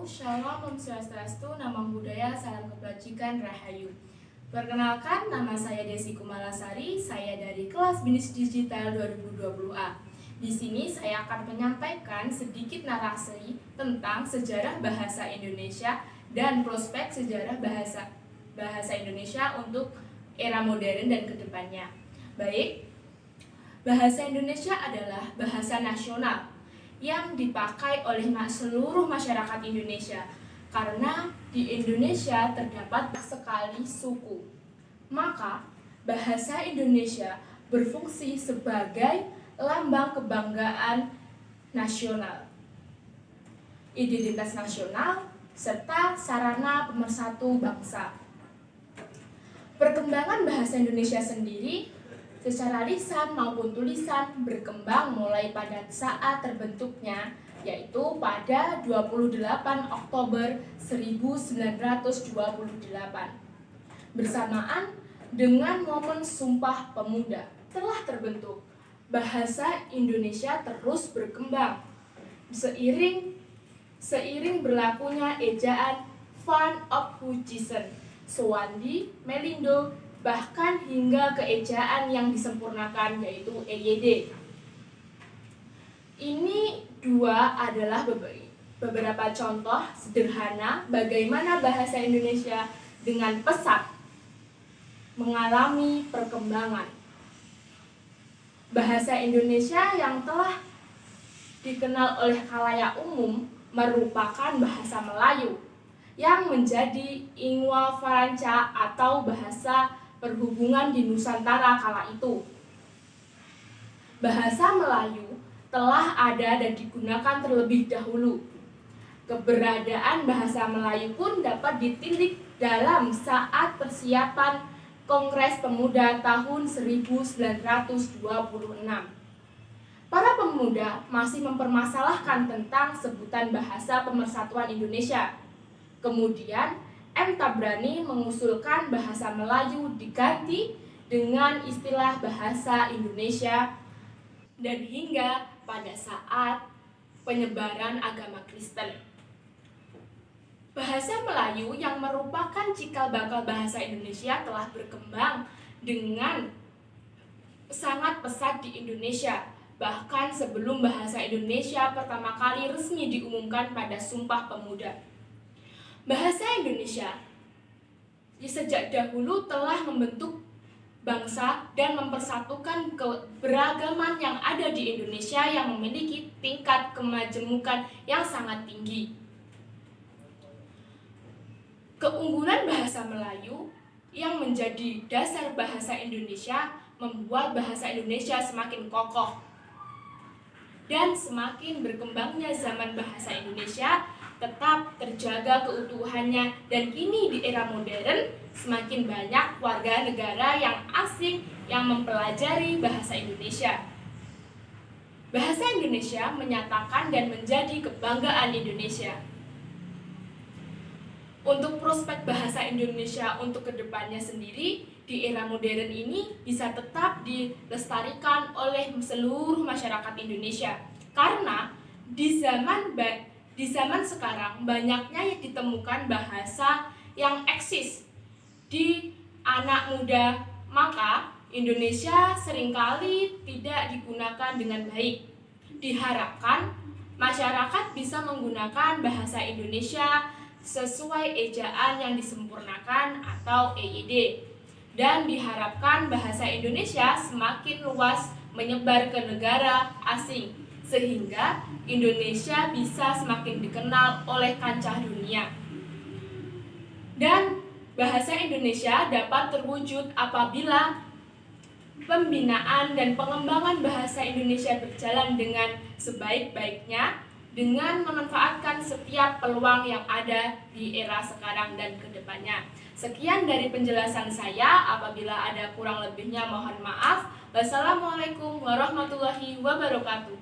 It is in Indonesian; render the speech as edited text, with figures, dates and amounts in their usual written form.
Shalom, Om Swastiastu, Namo Buddhaya, Salam Kebajikan, Rahayu. Perkenalkan, nama saya Desi Kumalasari, saya dari kelas Bisnis Digital 2020A. Di sini saya akan menyampaikan sedikit narasi tentang sejarah bahasa Indonesia dan prospek sejarah bahasa Indonesia untuk era modern dan kedepannya. Baik, bahasa Indonesia adalah bahasa nasional yang dipakai oleh seluruh masyarakat Indonesia karena di Indonesia terdapat sekali suku. Maka bahasa Indonesia berfungsi sebagai lambang kebanggaan nasional, identitas nasional, serta sarana pemersatu bangsa. Perkembangan bahasa Indonesia sendiri secara lisan maupun tulisan berkembang mulai pada saat terbentuknya, yaitu pada 28 Oktober 1928 bersamaan dengan momen Sumpah Pemuda. Telah terbentuk, bahasa Indonesia terus berkembang seiring berlakunya ejaan Van Ophuijsen, Suwandi, Melindo, bahkan hingga ke ejaan yang disempurnakan yaitu EYD. Ini dua adalah beberapa contoh sederhana bagaimana bahasa Indonesia dengan pesat mengalami perkembangan. Bahasa Indonesia yang telah dikenal oleh khalayak umum merupakan bahasa Melayu yang menjadi lingua franca atau bahasa perhubungan di Nusantara kala itu. Bahasa Melayu telah ada dan digunakan terlebih dahulu. Keberadaan bahasa Melayu pun dapat ditilik dalam saat persiapan Kongres Pemuda tahun 1926. Para pemuda masih mempermasalahkan tentang sebutan bahasa pemersatuan Indonesia. Kemudian M. Tabrani mengusulkan bahasa Melayu diganti dengan istilah bahasa Indonesia, dan hingga pada saat penyebaran agama Kristen. Bahasa Melayu yang merupakan cikal bakal bahasa Indonesia telah berkembang dengan sangat pesat di Indonesia, bahkan sebelum bahasa Indonesia pertama kali resmi diumumkan pada Sumpah Pemuda. Bahasa Indonesia sejak dahulu telah membentuk bangsa dan mempersatukan keberagaman yang ada di Indonesia yang memiliki tingkat kemajemukan yang sangat tinggi. Keunggulan bahasa Melayu yang menjadi dasar bahasa Indonesia membuat bahasa Indonesia semakin kokoh. Dan semakin berkembangnya zaman bahasa Indonesia tetap terjaga keutuhannya, dan kini di era modern semakin banyak warga negara yang asing yang mempelajari bahasa Indonesia. Bahasa Indonesia menyatakan dan menjadi kebanggaan Indonesia. Untuk prospek bahasa Indonesia untuk kedepannya sendiri di era modern ini bisa tetap dilestarikan oleh seluruh masyarakat Indonesia, karena di zaman sekarang banyaknya yang ditemukan bahasa yang eksis di anak muda, maka Indonesia seringkali tidak digunakan dengan baik. Diharapkan masyarakat bisa menggunakan bahasa Indonesia sesuai ejaan yang disempurnakan atau EYD, dan diharapkan bahasa Indonesia semakin luas menyebar ke negara asing, sehingga Indonesia bisa semakin dikenal oleh kancah dunia. Dan bahasa Indonesia dapat terwujud apabila pembinaan dan pengembangan bahasa Indonesia berjalan dengan sebaik-baiknya, dengan memanfaatkan setiap peluang yang ada di era sekarang dan kedepannya. Sekian dari penjelasan saya, apabila ada kurang lebihnya mohon maaf. Wassalamualaikum warahmatullahi wabarakatuh.